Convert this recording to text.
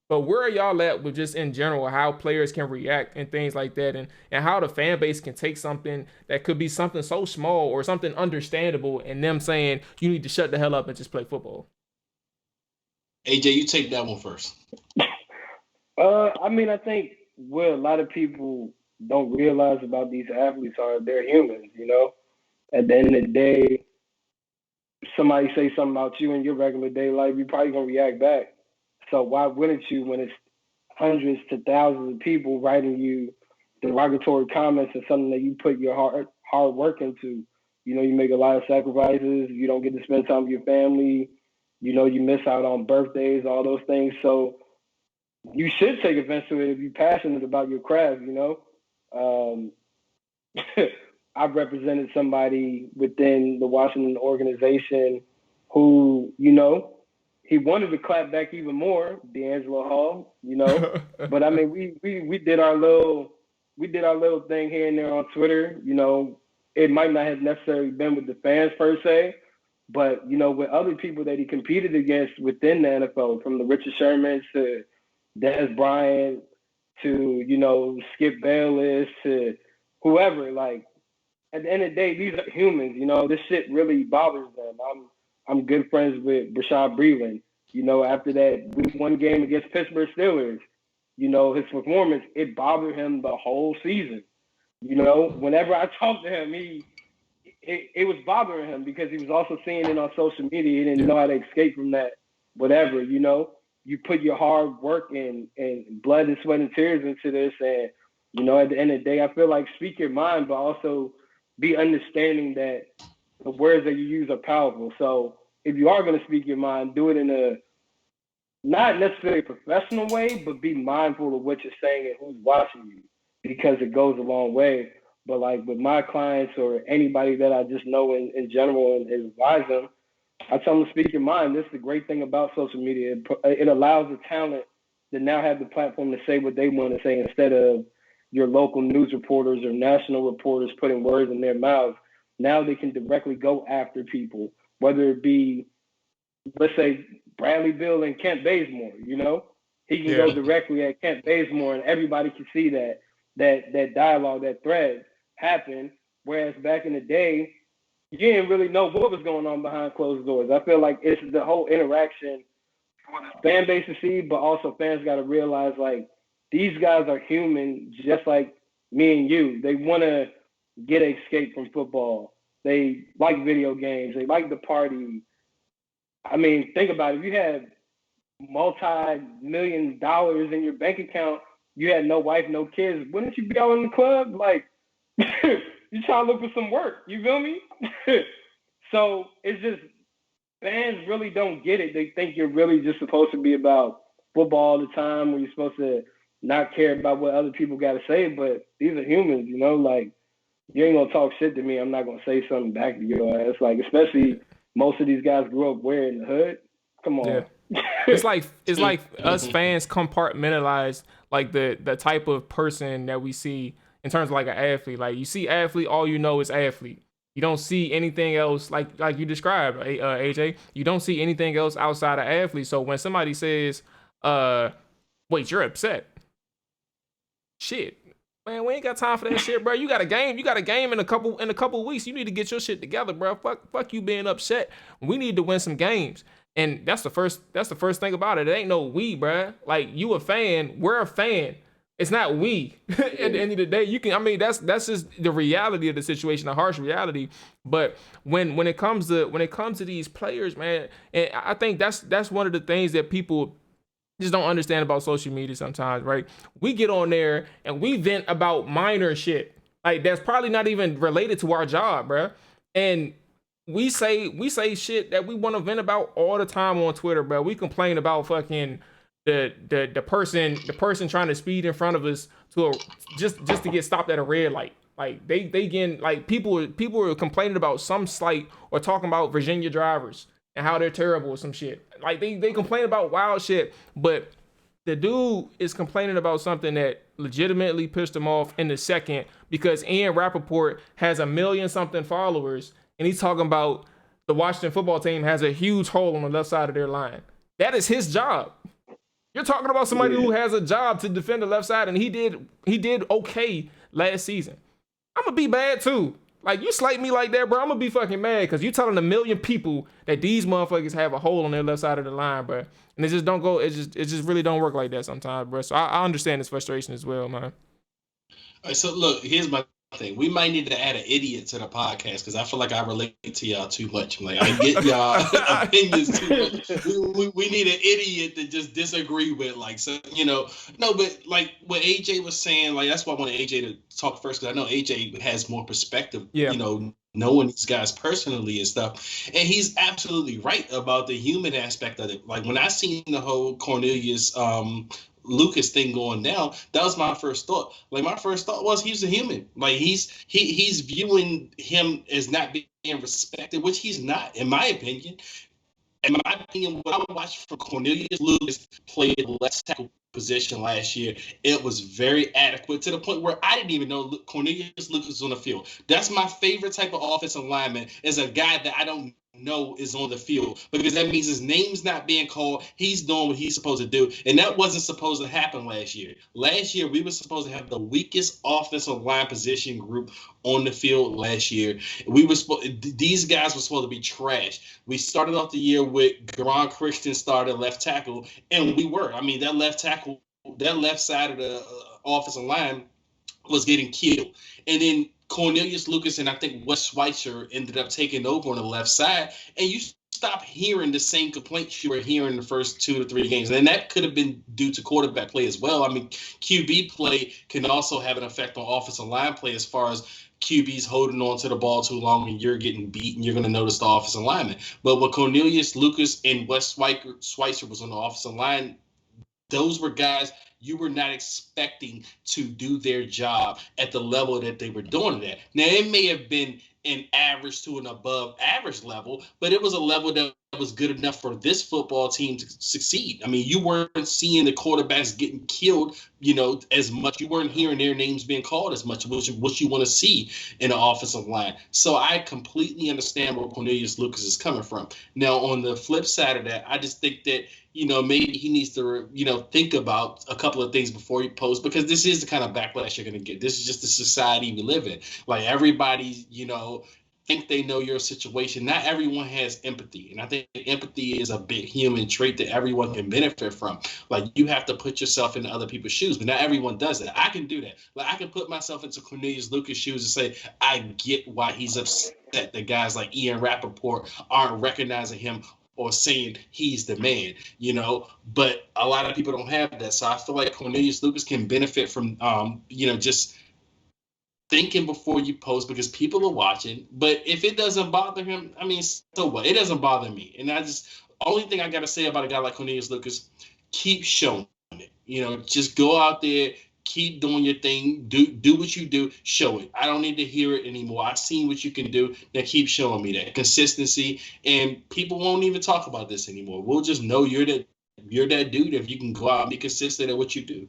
But where are y'all at with just in general how players can react and things like that, and how the fan base can take something that could be something so small or something understandable, and them saying you need to shut the hell up and just play football? AJ, you take that one first. I mean, I think what a lot of people don't realize about these athletes are they're humans. At the end of the day, somebody say something about you in your regular day life, you're probably gonna react back. So why wouldn't you when it's hundreds to thousands of people writing you derogatory comments and something that you put your hard work into? You make a lot of sacrifices. You don't get to spend time with your family. You miss out on birthdays, all those things. So you should take offense to it if you're passionate about your craft. Um, I've represented somebody within the Washington organization who, he wanted to clap back even more, D'Angelo Hall. But I mean, we did our little thing here and there on Twitter. It might not have necessarily been with the fans per se, but with other people that he competed against within the NFL, from the Richard Shermans to Des Bryant to Skip Bayless to whoever, like at the end of the day, these are humans. This shit really bothers them. I'm good friends with Rashad Breeland. After that week one game against Pittsburgh Steelers, his performance, it bothered him the whole season. Whenever I talked to him, it was bothering him because he was also seeing it on social media. He didn't know how to escape from that. Whatever, you put your hard work and blood and sweat and tears into this, and at the end of the day, I feel like speak your mind, but also be understanding that the words that you use are powerful. So if you are going to speak your mind, do it in a not necessarily professional way, but be mindful of what you're saying and who's watching you, because it goes a long way. But like with my clients or anybody that I just know in general and advise them, I tell them to speak your mind. This is the great thing about social media. It allows the talent to now have the platform to say what they want to say instead of your local news reporters or national reporters putting words in their mouths. Now they can directly go after people, whether it be, let's say, Bradley Bill and Kent Bazemore. He can go directly at Kent Bazemore, and everybody can see that dialogue, that thread happen. Whereas back in the day, you didn't really know what was going on behind closed doors. I feel like it's the whole interaction for the fan base to see, but also fans got to realize, like, these guys are human just like me and you. They want to get an escape from football. They like video games. They like the party. I mean, think about it. If you had multi-million dollars in your bank account, you had no wife, no kids, wouldn't you be out in the club? Like, you trying to look for some work. You feel me? So it's just fans really don't get it. They think you're really just supposed to be about football all the time, where you're supposed to not care about what other people got to say. But these are humans, like, you ain't gonna talk shit to me, I'm not gonna say something back to your ass. Like, especially most of these guys grew up where in the hood. Come Yeah. on. It's like us fans compartmentalize like the type of person that we see in terms of like an athlete. Like, you see athlete, all you know is athlete. You don't see anything else like you described, AJ. You don't see anything else outside of athlete. So when somebody says, wait, you're upset. Shit. Man, we ain't got time for that shit, bro. You got a game. You got a game in a couple weeks. You need to get your shit together, bro. Fuck you being upset. We need to win some games. And that's the first thing about it. It ain't no we, bro. Like, you a fan, we're a fan. It's not we. At the end of the day, that's just the reality of the situation, the harsh reality. But when it comes to these players, man, and I think that's one of the things that people just don't understand about social media sometimes, right? We get on there and we vent about minor shit. Like, that's probably not even related to our job, bro. And we say shit that we want to vent about all the time on Twitter, bro. We complain about fucking the person trying to speed in front of us just to get stopped at a red light. Like, they getting, like, people are complaining about some slight or talking about Virginia drivers and how they're terrible or some shit. Like, they complain about wild shit, but the dude is complaining about something that legitimately pissed him off in the second because Ian Rappaport has 1 million something followers, and he's talking about the Washington football team has a huge hole on the left side of their line. That is his job. You're talking about somebody who has a job to defend the left side, and he did okay last season. I'm gonna be bad too. Like, you slight me like that, bro, I'm gonna be fucking mad because you telling a million people that these motherfuckers have a hole on their left side of the line, bro. And it just don't go. It just really don't work like that sometimes, bro. So I understand this frustration as well, man. All right, so look, here's my thing. We might need to add an idiot to the podcast because I feel like I relate to y'all too much. Like, I get y'all opinions too much. We need an idiot to just disagree with, like, so, you know. No, but like what AJ was saying, like, that's why I wanted AJ to talk first, because I know AJ has more perspective, you know, knowing these guys personally and stuff. And he's absolutely right about the human aspect of it. Like, when I seen the whole Cornelius Lucas thing going down, that was my first thought. Like, my first thought was he's a human. Like, he's viewing him as not being respected, which he's not, in my opinion. In my opinion, what I watched from Cornelius Lucas play the left tackle position last year, it was very adequate to the point where I didn't even know Cornelius Lucas was on the field. That's my favorite type of offensive lineman, is a guy that I don't know is on the field, because that means his name's not being called. He's doing what he's supposed to do, and that wasn't supposed to happen last year. Last year, we were supposed to have the weakest offensive line position group on the field last year. These guys were supposed to be trash. We started off the year with Garon Christian started left tackle, and we were. I mean, that left tackle, that left side of the offensive line was getting killed, and then Cornelius Lucas and I think Wes Schweitzer ended up taking over on the left side, and you stop hearing the same complaints you were hearing the first 2 to 3 games. And that could have been due to quarterback play as well. I mean, QB play can also have an effect on offensive line play, as far as QBs holding on to the ball too long and you're getting beat, and you're going to notice the offensive lineman. But with Cornelius Lucas and Wes Schweitzer was on the offensive line, those were guys you were not expecting to do their job at the level that they were doing it at. Now, it may have been an average to an above average level, but it was a level that was good enough for this football team to succeed. I mean, you weren't seeing the quarterbacks getting killed, you know, as much. You weren't hearing their names being called as much, which you want to see in the offensive line. So I completely understand where Cornelius Lucas is coming from. Now, on the flip side of that, I just think that, you know, maybe he needs to, you know, think about a couple of things before he posts, because this is the kind of backlash you're going to get. This is just the society we live in. Like, everybody, you know, think they know your situation. Not everyone has empathy. And I think empathy is a big human trait that everyone can benefit from. Like, you have to put yourself into other people's shoes, but not everyone does that. I can do that. Like, I can put myself into Cornelius Lucas' shoes and say, I get why he's upset that guys like Ian Rappaport aren't recognizing him or saying he's the man, you know, but a lot of people don't have that. So I feel like Cornelius Lucas can benefit from, you know, just thinking before you post, because people are watching. But if it doesn't bother him, I mean, so what? It doesn't bother me. And only thing I got to say about a guy like Cornelius Lucas, keep showing it. You know, just go out there, keep doing your thing, do what you do, show it. I don't need to hear it anymore. I've seen what you can do. Now keep showing me that consistency, and people won't even talk about this anymore. We'll just know you're that dude if you can go out and be consistent at what you do.